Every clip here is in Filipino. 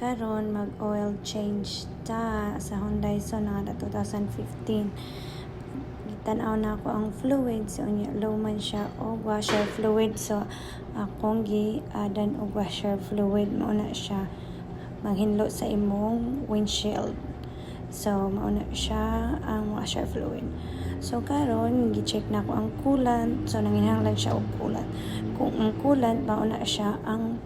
karon mag oil change ta sa Hyundai Sonata 2015. Gitanaw na ako ang fluid, so unya low man siya og washer fluid, so akong gi-adan og washer fluid. Mauna siya maghinlo sa imong windshield, so mauna siya ang washer fluid. So karon gi-check na ko ang coolant, so nanginahanglan siya og coolant. Kung ang coolant mauna siya ang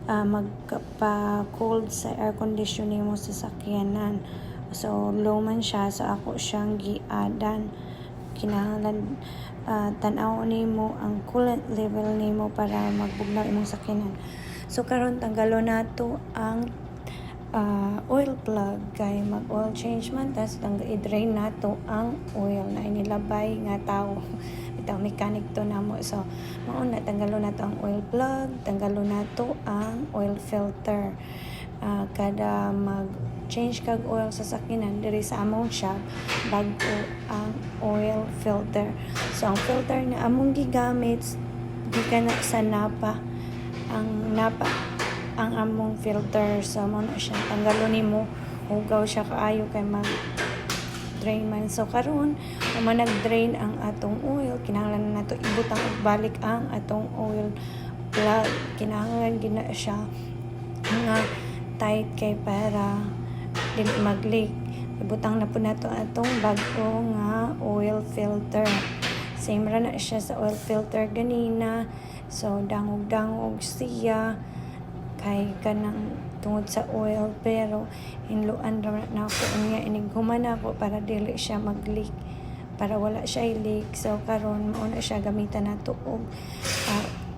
magpa-cold sa air conditioning mo sa sakyanan. So low man siya, so ako siyang gi-adan. Kinahanglan tan-aw nimo ang coolant level nimo para magbugnaw imong sakyanan. So karon tanggalo nato ang oil plug, kay mag oil change man tas i-drain nato ang oil na inilabay nga tao. Bitaw mechanic to namo. So mauna tanggalo nato ang oil plug, tanggalo nato ang oil filter. Kada mag change kag oil sa sakyanan diri sa among shop, bag-o ang oil filter. So ang filter na among gigamit gikan sa Napa, ang Napa ang among filter. So mo na siya tanggalo nimo, hugaw siya kaayo kay mag drain man. So karon man nag-drain ang atong oil, kinahanglan na nato ibutang og balik ang atong oil plug. Kinahanglan gina siya nga tight kay para dili mag-leak. Ibutang na po nato atong bag-o nga oil filter. Same ra na siya sa oil filter ganina. So dangog-dangog siya kay kanang tungod sa oil, pero hinluan ra na ako unya inighuman ako para dili siya mag-leak, para wala siya i-leak. So karon mao na siya gamitan nato og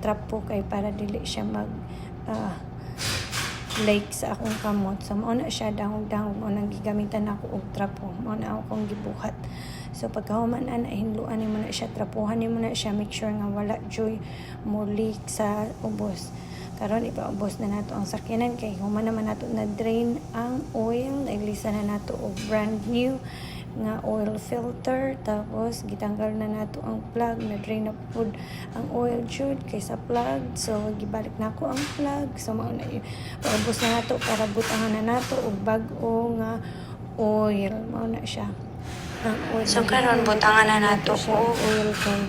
trapo kay para dili siya mag leak sa akong kamot. So mao na siya dangog-dangog, mao nang gigamitan ako og trapo, mao na akong gibuhat. So pagkahuman na hinluan nimo na siya, trapuhan nimo na siya, make sure nga wala joy mo leak sa ubos. Karon ipaubos na nato ang sakyanan kay human naman nato na drain ang oil, naglisa na nato og brand new nga oil filter, tapos gitanggal na nato ang plug, na drain na pud ang oil jud kay sa plug. So gibalik nako ang plug, so mao na paubos na nato para butangan na nato og bag-o nga oil. Mao na siya ang oil. So karon butangan na nato og oil kay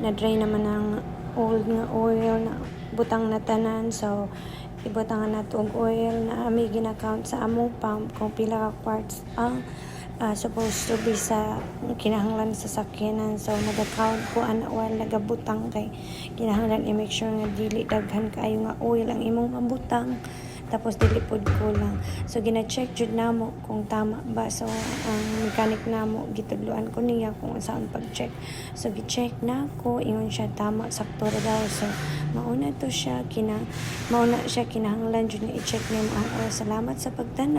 na drain naman ang old nga oil na butang na tanan. So ibutangan nato og oil na ami gina-count sa among pump kung pila ka quarts ang supposed to be sa kinahanglan sa sakyanan. So naga-count ko ana oil nagabutang kay kinahanglan i-make sure nga dili daghan kaayo nga oil ang imong mabutang, tapos dili pod kulang. So gina-check jud namo kung tama ba. So ang mechanic namo gitudloan ko niya kung saan pag-check. So gi-check na ko ingon siya tama, sakto ra daw. So mauna siya kinahanglan jud nga i-check nimo ang oil. Salamat sa pagtanaw.